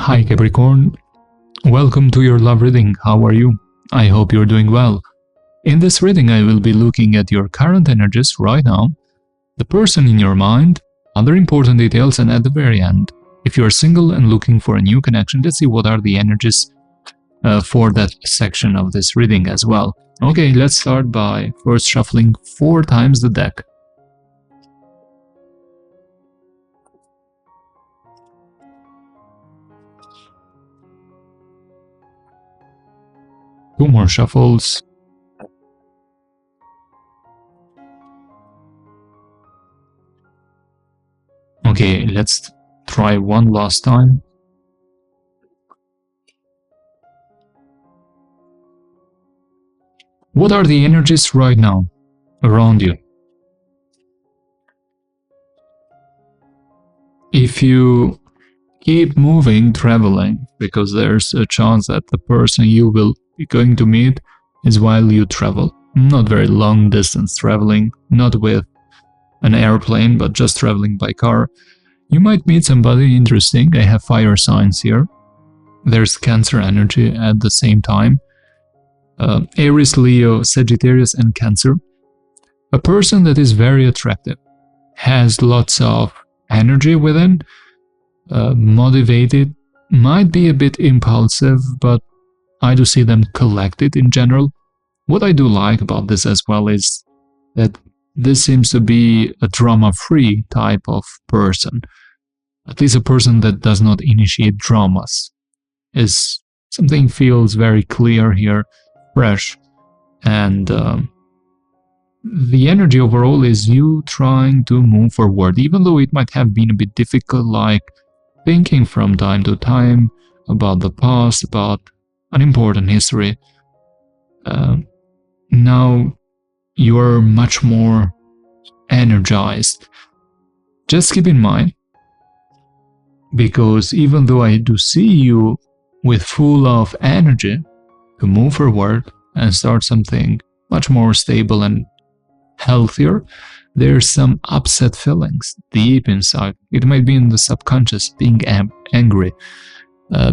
Hi Capricorn, welcome to your love reading. How are you? I hope you're doing well. In this reading I will be looking at your current energies right now, the person in your mind, other important details, and at the very end, if you're single and looking for a new connection, let's see what are the energies for that section of this reading as well. Okay, let's start by first shuffling 4 times the deck. Two more shuffles. Okay, let's try one last time. What are the energies right now around you? If you keep moving, traveling, because there's a chance that the person you will be going to meet is while you travel. Not very long distance traveling, not with an airplane, but just traveling by car. You might meet somebody interesting. I have fire signs here. There's Cancer energy at the same time. Aries, Leo, Sagittarius, and Cancer. A person that is very attractive, has lots of energy within, motivated, might be a bit impulsive, but I do see them collected in general. What I do like about this as well is that this seems to be a drama-free type of person. At least a person that does not initiate dramas. Is something feels very clear here, fresh, and the energy overall is you trying to move forward, even though it might have been a bit difficult, like thinking from time to time about the past, about an important history. Now you're much more energized. Just keep in mind, because even though I do see you with full of energy to move forward and start something much more stable and healthier, there's some upset feelings deep inside. It might be in the subconscious, being angry,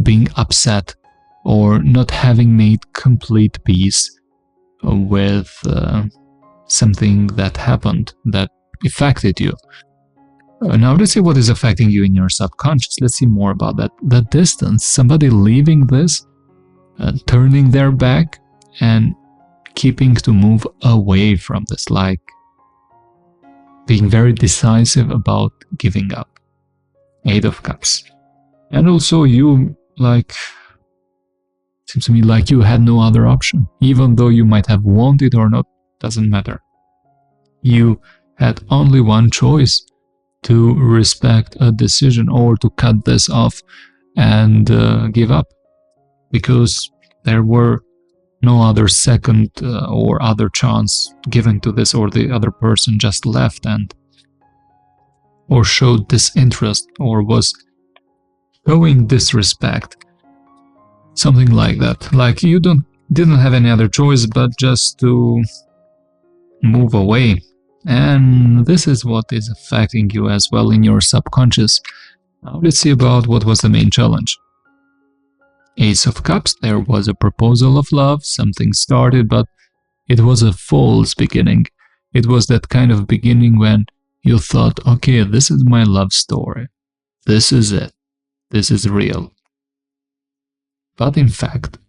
being upset, or not having made complete peace with something that happened that affected you. Now let's see what is affecting you in your subconscious. Let's see more about that. The distance, somebody leaving this, turning their back and keeping to move away from this, like being very decisive about giving up. 8 of Cups. And also you, like, seems to me like you had no other option. Even though you might have wanted or not, doesn't matter. You had only one choice: to respect a decision or to cut this off and give up, because there were no other second or other chance given to this, or the other person just left and or showed disinterest or was showing disrespect, something like that. Like you didn't have any other choice but just to move away. And this is what is affecting you as well in your subconscious. Now let's see about what was the main challenge. Ace of Cups, there was a proposal of love, something started, but it was a false beginning. It was that kind of beginning when you thought, okay, this is my love story. This is it. This is real. But in fact,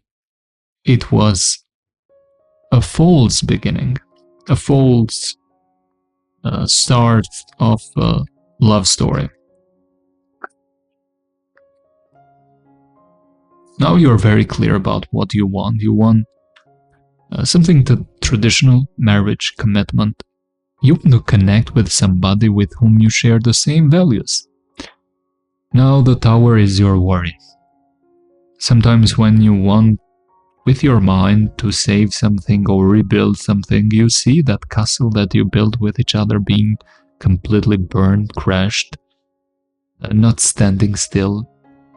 it was a false beginning, a false start of a love story. Now you're very clear about what you want. You want something traditional, marriage, commitment. You want to connect with somebody with whom you share the same values. Now the Tower is your worry. Sometimes when you want with your mind to save something or rebuild something, you see that castle that you built with each other being completely burned, crashed, not standing still,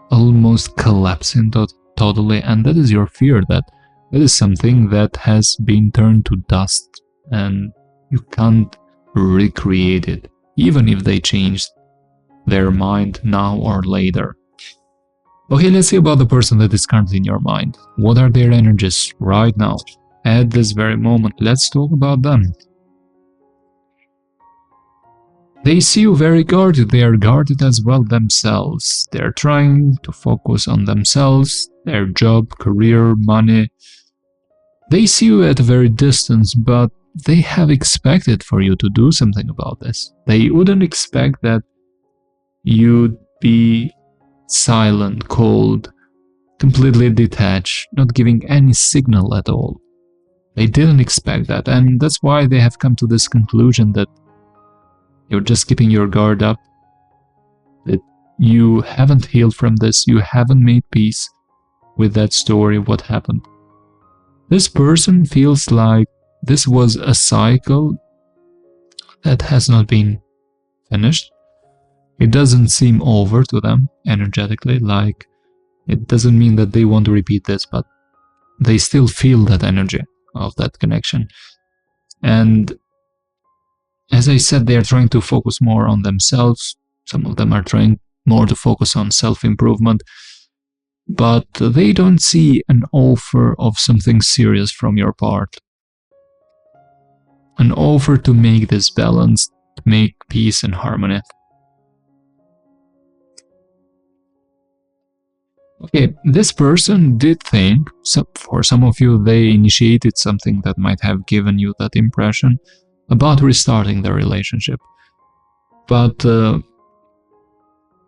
almost collapsing totally, and that is your fear, that is something that has been turned to dust and you can't recreate it, even if they changed their mind now or later. Okay, let's see about the person that is currently in your mind. What are their energies right now? At this very moment, let's talk about them. They see you very guarded. They are guarded as well themselves. They're trying to focus on themselves, their job, career, money. They see you at a very distance, but they have expected for you to do something about this. They wouldn't expect that you'd be silent, cold, completely detached, not giving any signal at all. They didn't expect that, and that's why they have come to this conclusion that you're just keeping your guard up, that you haven't healed from this, you haven't made peace with that story, what happened. This person feels like this was a cycle that has not been finished. It doesn't seem over to them energetically, like it doesn't mean that they want to repeat this, but they still feel that energy of that connection. And as I said, they are trying to focus more on themselves. Some of them are trying more to focus on self-improvement, but they don't see an offer of something serious from your part. An offer to make this balance, to make peace and harmony. Okay, this person did think, for some of you, they initiated something that might have given you that impression about restarting the relationship. But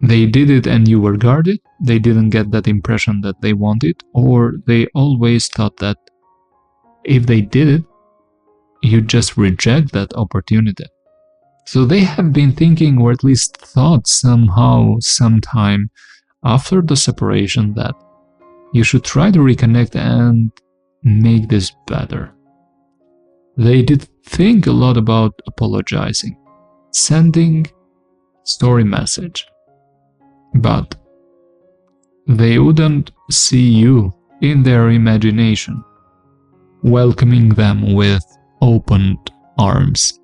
they did it and you were guarded, they didn't get that impression that they wanted, or they always thought that if they did it, you just reject that opportunity. So they have been thinking, or at least thought somehow, sometime after the separation, that you should try to reconnect and make this better. They did think a lot about apologizing, sending story message, but they wouldn't see you in their imagination, welcoming them with opened arms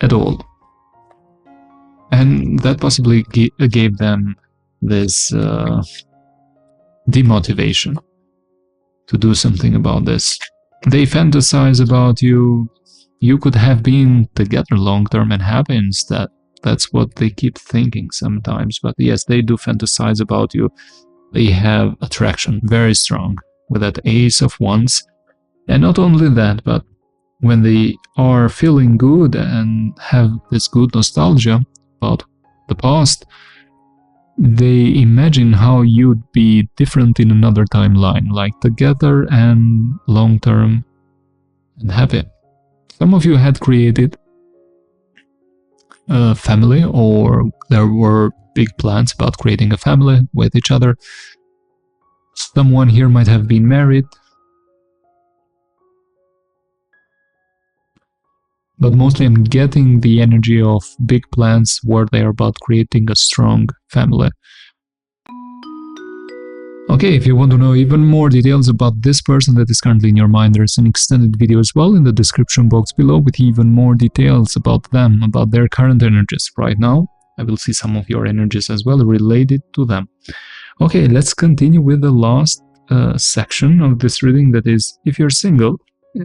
at all. And that possibly gave them this demotivation to do something about this. They fantasize about you. You could have been together long term and happy instead. That's what they keep thinking sometimes. But yes, they do fantasize about you. They have attraction very strong with that Ace of Wands. And not only that, but when they are feeling good and have this good nostalgia about the past, they imagine how you'd be different in another timeline, like together and long-term and happy. Some of you had created a family, or there were big plans about creating a family with each other. Someone here might have been married, but mostly I'm getting the energy of big plans where they're about creating a strong family. Okay, if you want to know even more details about this person that is currently in your mind, there's an extended video as well in the description box below with even more details about them, about their current energies right now. I will see some of your energies as well related to them. Okay, let's continue with the last section of this reading, that is, if you're single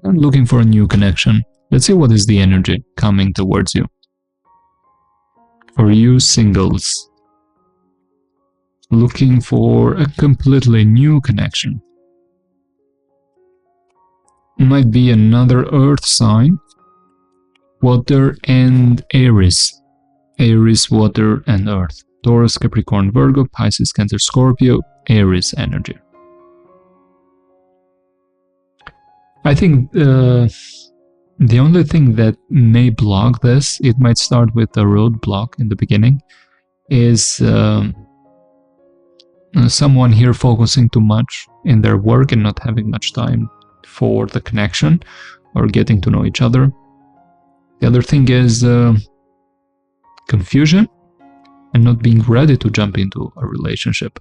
and looking for a new connection. Let's see what is the energy coming towards you. For you singles, looking for a completely new connection. Might be another earth sign, water and Aries. Aries, water and earth. Taurus, Capricorn, Virgo, Pisces, Cancer, Scorpio, Aries energy. I think the only thing that may block this, it might start with a roadblock in the beginning, is someone here focusing too much in their work and not having much time for the connection or getting to know each other. The other thing is confusion and not being ready to jump into a relationship.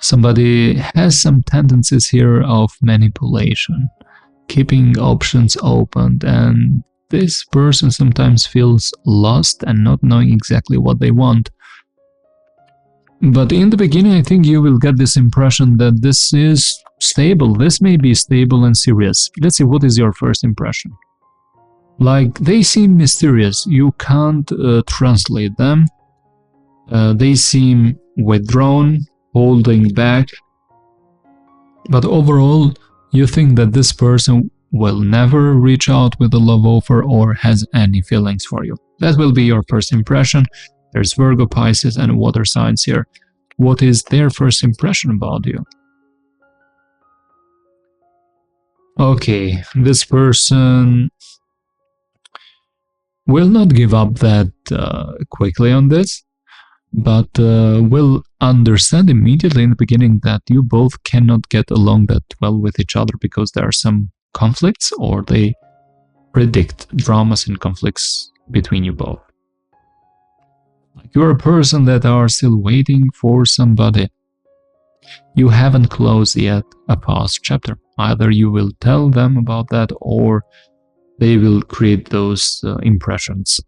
Somebody has some tendencies here of manipulation, keeping options open, and this person sometimes feels lost and not knowing exactly what they want. But in the beginning, I think you will get this impression that this is stable. This may be stable and serious. Let's see, what is your first impression? Like, they seem mysterious. You can't translate them. They seem withdrawn, holding back. But overall, you think that this person will never reach out with a love offer or has any feelings for you. That will be your first impression. There's Virgo, Pisces, and water signs here. What is their first impression about you? Okay, this person will not give up that quickly on this, but will understand immediately in the beginning that you both cannot get along that well with each other because there are some conflicts, or they predict dramas and conflicts between you both. Like, you're a person that are still waiting for somebody. You haven't closed yet a past chapter. Either you will tell them about that, or they will create those impressions.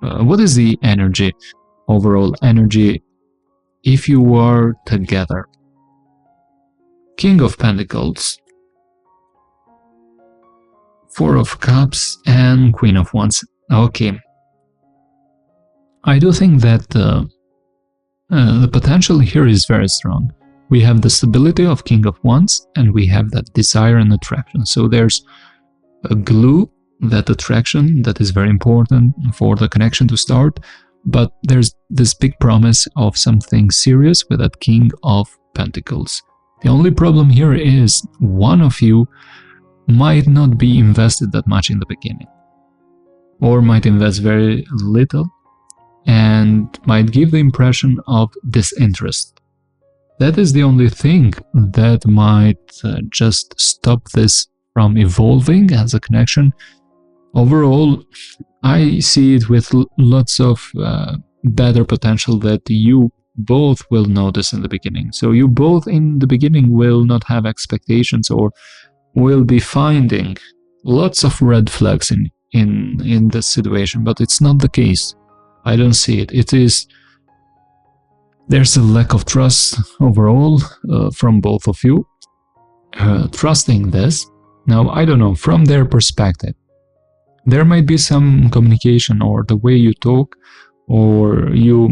What is the energy, overall energy, if you are together? King of Pentacles, Four of Cups, and Queen of Wands. Okay. I do think that the potential here is very strong. We have the stability of King of Wands, and we have that desire and attraction. So there's a glue, that attraction, that is very important for the connection to start. But there's this big promise of something serious with that King of Pentacles. The only problem here is one of you might not be invested that much in the beginning, or might invest very little and might give the impression of disinterest. That is the only thing that might just stop this from evolving as a connection. Overall, I see it with lots of better potential that you both will notice in the beginning. So you both in the beginning will not have expectations, or will be finding lots of red flags in this situation, but it's not the case. I don't see it. There's a lack of trust overall from both of you, trusting this. Now, I don't know, from their perspective, there might be some communication, or the way you talk, or you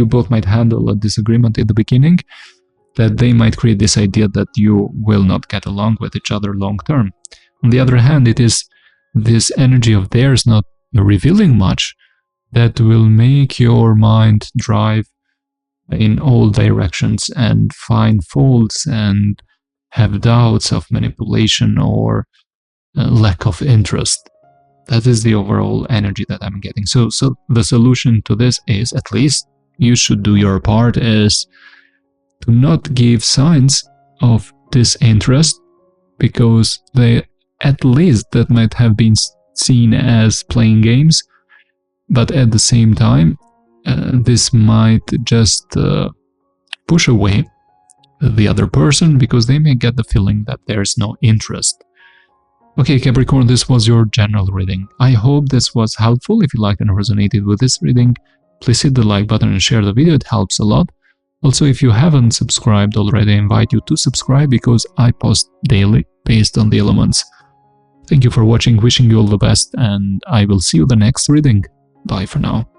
both might handle a disagreement in the beginning, that they might create this idea that you will not get along with each other long term. On the other hand, it is this energy of theirs not revealing much that will make your mind drive in all directions and find faults and have doubts of manipulation or lack of interest. That is the overall energy that I'm getting. So the solution to this is, at least you should do your part, is to not give signs of disinterest, because at least that might have been seen as playing games, but at the same time this might just push away the other person, because they may get the feeling that there's no interest. Okay, Capricorn, this was your general reading. I hope this was helpful. If you liked and resonated with this reading, please hit the like button and share the video. It helps a lot. Also, if you haven't subscribed already, I invite you to subscribe, because I post daily based on the elements. Thank you for watching, wishing you all the best, and I will see you the next reading. Bye for now.